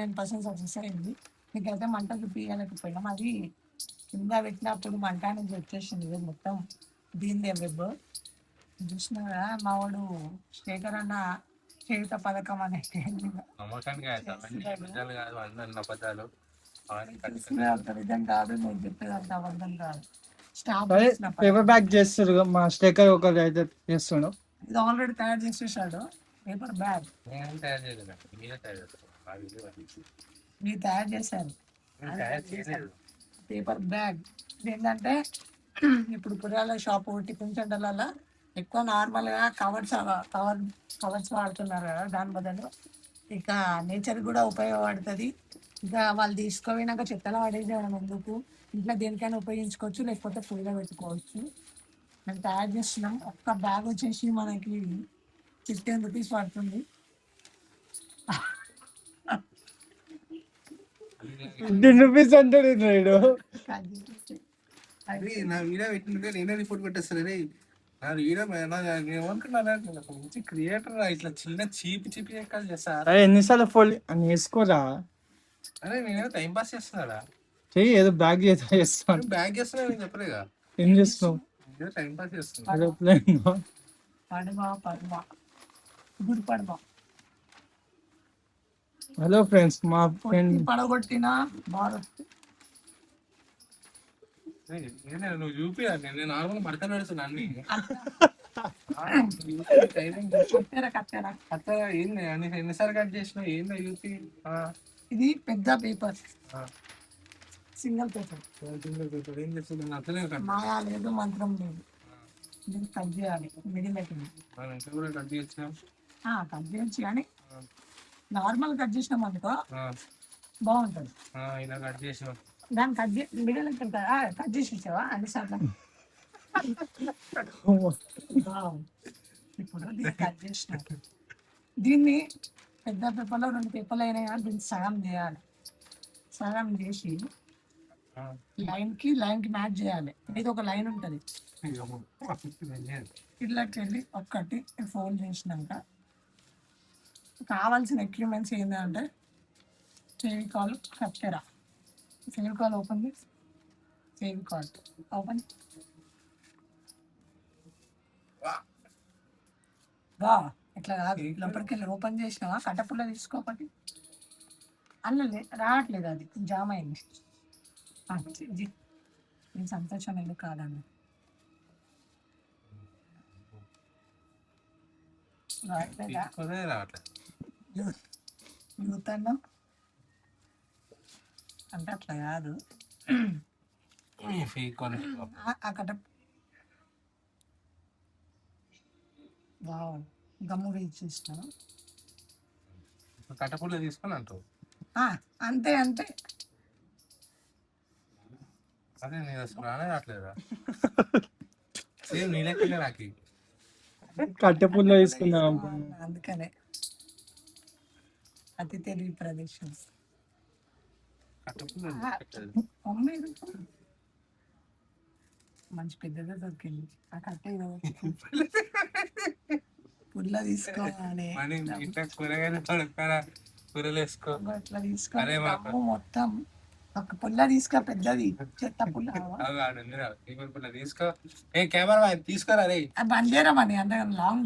10% success అయింది. మీకైతే మంట చూపించలేకపోయినాం. అది కింద పెట్టినప్పుడు మంట నుంచి వచ్చేసింది ఇది మొత్తం దీనిదే వెబ్. చూసినారా మా వాడు శేఖర్ అన్న చేయుత పథకం అనే అబద్ధం కాదు, నేను చెప్పేది అంత అబద్ధం కాదు. స్టాప్ పేపర్ బ్యాగ్ చేస్తారు మా స్టేకర్ ఒకటి అయితే చేస్తున్నాడు. ఇది ఆల్రెడీ తయారు చేసేసాడు పేపర్ బ్యాగ్. మీరు తయారు చేశారు పేపర్ బ్యాగ్. ఏంటంటే ఇప్పుడు పురాల షాప్ టిఫిన్ సెంటర్లలో ఎక్కువ నార్మల్గా కవర్స్ వాడుతున్నారు కదా, దాని బదులు ఇక నేచర్ కూడా ఉపయోగపడుతుంది. ఇక వాళ్ళు తీసుకోపోయినాక చెత్తలో పడేసేయడం ఎందుకు, ఇంట్లో దేనికైనా ఉపయోగించుకోవచ్చు, లేకపోతే ఫుల్గా పెట్టుకోవచ్చు. మేము తయారు చేస్తున్నాం. ఒక్క బ్యాగ్ వచ్చేసి మనకి 15 రూపీస్ పడుతుంది. 15 రూపీస్ అంటే నా వీడియో పెట్టినట్టే నేనే రిపోర్ట్ పెట్టేస్తాను. నా వీడియో ఏమనుకున్నా మంచి క్రియేటర్ ఇట్లా చిన్న చీపి ఎక్కడ చేస్తారా? ఎన్నిసార్లు ఫోన్ వేసుకోరా? అరే నేనేదో టైం పాస్ చేస్తున్నాడా? చెయ్యి ఏదో బ్యాగ్ చేస్తాను. బ్యాగ్ చేస్తున్నా నేను చెప్పలేగా. ఏం చేస్తున్నావు? టైం పాస్ చేస్తున్నా. హలో ఫ్రెండ్స్, మా ఫ్రెండ్ పడగొట్టిన భారత్ నువ్వు చూపి నేను నార్మల్ మడతలు పెడుతున్నా అన్ని. ఏంది ఎన్నిసార్లు కట్ చేసినావు? ఏందా చూపి. ఇది పెద్ద పేపర్, సింగిల్ పేపర్. ఏం చేస్తుంది అట్లనే మాయా లేదు, మంత్రం లేదు. దీన్ని కట్ చేయాలి. మిడిల్ కూడా కట్ చేసినాం. కట్ చేయొచ్చు కానీ నార్మల్ కట్ చేసినాం అనుకో బాగుంటుంది. ఇలా కట్ చేసినాం. దాన్ని మిడిల్ కట్ చేసి ఇచ్చావా అన్నిసార్లు? ఇప్పుడు దీన్ని కట్ చేసిన దీన్ని పెద్ద పేపర్లో 2 పేపర్లు అయినాయి కానీ దీన్ని సగం చేయాలి. సగం చేసి లైన్కి మ్యాచ్ చేయాలి. ఇది ఒక లైన్ ఉంటుంది. ఇట్లకి వెళ్ళి ఒక్కటి ఫోల్డ్ చేసినాక కావాల్సిన ఎక్విప్మెంట్స్ ఏంటంటే ఫెవికాల్, కత్తెర. ఫెవికాల్ ఓపెన్ చేసి ఫెవికాల్ ఓపెన్. వా ఇట్లా కాదు, లోపలికి వెళ్ళి ఓపెన్ చేసినావా కట్టపుల్ల తీసుకోపటి అల్లలే రావట్లేదు, అది జామ్ అయింది. నేను సంతోషం ఎందుకు కాదండి. యూత్ అన్నా అంటే అట్లా కాదు. అక్కడ గమ్ము వేసి ఇస్తాను. కట్టపుల్ల తీసుకొని అంటావు అంతే. అదే నేను అసలు రానే రావట్లేదా? సేమ్ నీ లెక్కనే నాకు కట్టెపుల్ల తీసుకుందాం. అందుకనే అతి తెలివి ప్రదేశం. మంచి పెద్దగా దొరికింది ఆ కట్టె. పుల్ల తీసుకోవాలి, అట్లా తీసుకోవాలి మొత్తం. ఒక పుల్ల తీసుకో, పెద్దది చెత్త పుల్ల తీసుకో. కెమెరా తీసుకోరా రే, బందేరా మని అంత లాంగ్